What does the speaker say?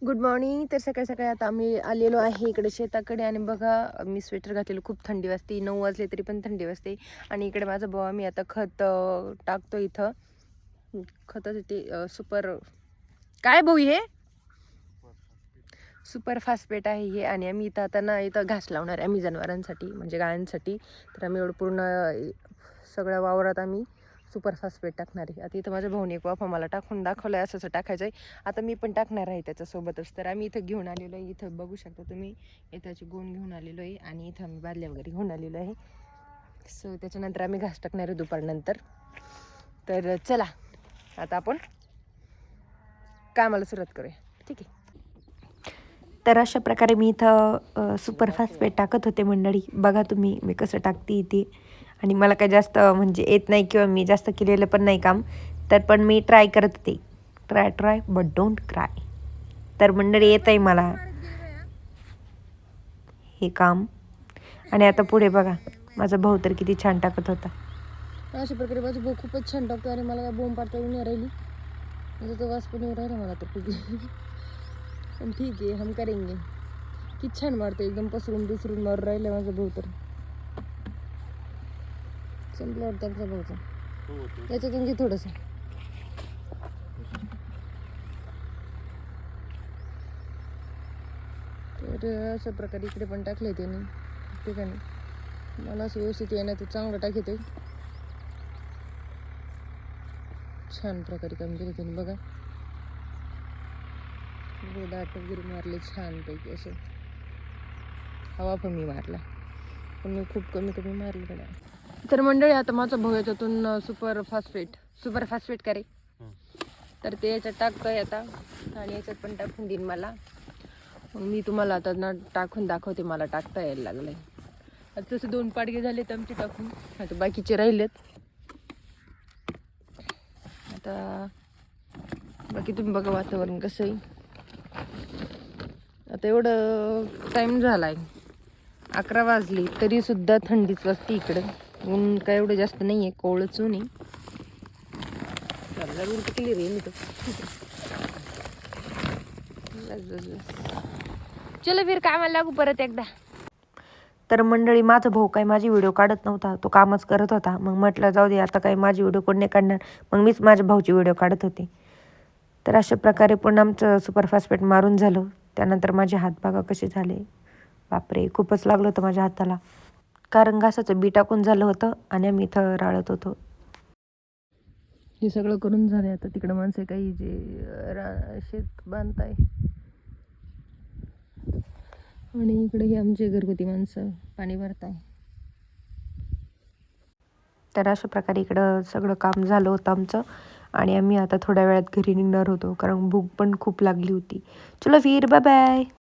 Good morning. तर सकाळी सकाळी आता आम्ही आलेलो आहे इकडे शेताकडे आणि बघा मी स्वेटर घातलेलं, खूप थंडी वाजते, 9 वाजले तरी पण थंडी वाजते. आणि इकडे माझा भाऊ आम्ही आता खत टाकतो. इथं खताचं ते सुपर काय भाऊ हे सुपर फास्फेट आहे हे. आणि आम्ही इथं आता ना इथं घास लावणार आहे आम्ही जनावरांसाठी, म्हणजे गायांसाठी. तर आम्ही एवढं पूर्ण सगळ्या वावरात आम्ही सुपर फास्फेट टाकणार आहे. आता इथं माझ्या भाऊने एक वाफा मला टाकून दाखवलं आहे, असं टाकायचं आहे. आता मी पण टाकणार आहे त्याच्यासोबतच. तर आम्ही इथं घेऊन आलेलो आहे, इथं बघू शकता तुम्ही, इथंची गोण घेऊन आलेलो आहे आणि इथं आम्ही बादल्या वगैरे घेऊन आलेलो आहे. सो त्याच्यानंतर आम्ही घास टाकणार आहे दुपारनंतर. तर चला आता आपण कामाला सुरुवात करूया, ठीक आहे. तर अशा प्रकारे मी इथं सुपर फास्फेट टाकत होते मंडळी. बघा तुम्ही मी कसं टाकते इथे. आणि मला काय जास्त म्हणजे येत नाही किंवा मी जास्त केलेलं पण नाही काम, तर पण मी ट्राय करत होते. Try but don't cry. तर मंडळी येत आहे मला हे काम. आणि आता पुढे बघा माझा भाऊ तर किती छान टाकत होता. अशा प्रकारे माझा भाऊ खूपच छान टाकतो आणि मला काय बोंब पाडता येऊन राहिली, म्हणजे तो वास पण येऊन राहिला मला तर खूप. पण ठीक आहे, हम करेंगे. किती छान मारतो, एकदम पसरून दुसरून मारून राहिलं माझा भाऊ. तर संपला वाटतं आमचा भाऊचा. याच्यातून घे थोडंसं. तर अशा प्रकारे इकडे पण टाकले त्याने ठिकाणी. मला असं व्यवस्थित येणं ते चांगलं टाकते. छान प्रकारे काम केलं त्याने बघा. दाट वगैरे मारले छानपैकी असं. हवा पण मी मारला, पण मी खूप कमी कमी मारली त्याला. तर मंडळी आता माझा भाऊ याच्यातून सुपर फास्फेट करे, तर ते याच्यात टाकतोय आता. आणि याच्यात पण टाकून देईन मला. मग मी तुम्हाला आता ना टाकून दाखवते, मला टाकता यायला लागलंय. आता तसं 2 पाडगे झालेत आमचे टाकून, आता बाकीचे राहिलेत. आता बाकी तुम्ही बघा वातावरण कसं आहे. आता एवढं टाईम झालाय, 11 वाजले तरी सुद्धा थंडीच वाजते इकडं. ऊन काय एवढं जास्त नाही आहे, कोवळच ऊन आहे. क्लिअर आहे मी तो. चलो फिर कामाला लागू परत एकदा. तर मंडळी माझा भाऊ काय माझी व्हिडिओ काढत नव्हता, तो कामच करत होता. मग म्हटलं जाऊ दे, आता काही माझी व्हिडिओ कोण नाही काढणार. मग मीच माझ्या भाऊची व्हिडिओ काढत होते. तर अशा प्रकारे पण आमचं सुपर फास्फेट मारून झालं. त्यानंतर माझे हात बघा कसे झाले. बापरे, खूपच लागलं होतं माझ्या हाताला, कारण घासाचं बी टाकून झालं होतं आणि आम्ही इथं राळत होतो. हे सगळं करून झालं. आता तिकडं माणसं काही जे शेत बांधताय आणि इकडे हे आमचे घरगुती माणसं पाणी भरताय. तर अशा प्रकारे इकडं सगळं काम झालं होतं आमचं. आणि आम्ही आता थोड्या वेळात घरी निघणार होतो, कारण भूक पण खूप लागली होती. चलो फिर बाय बाय.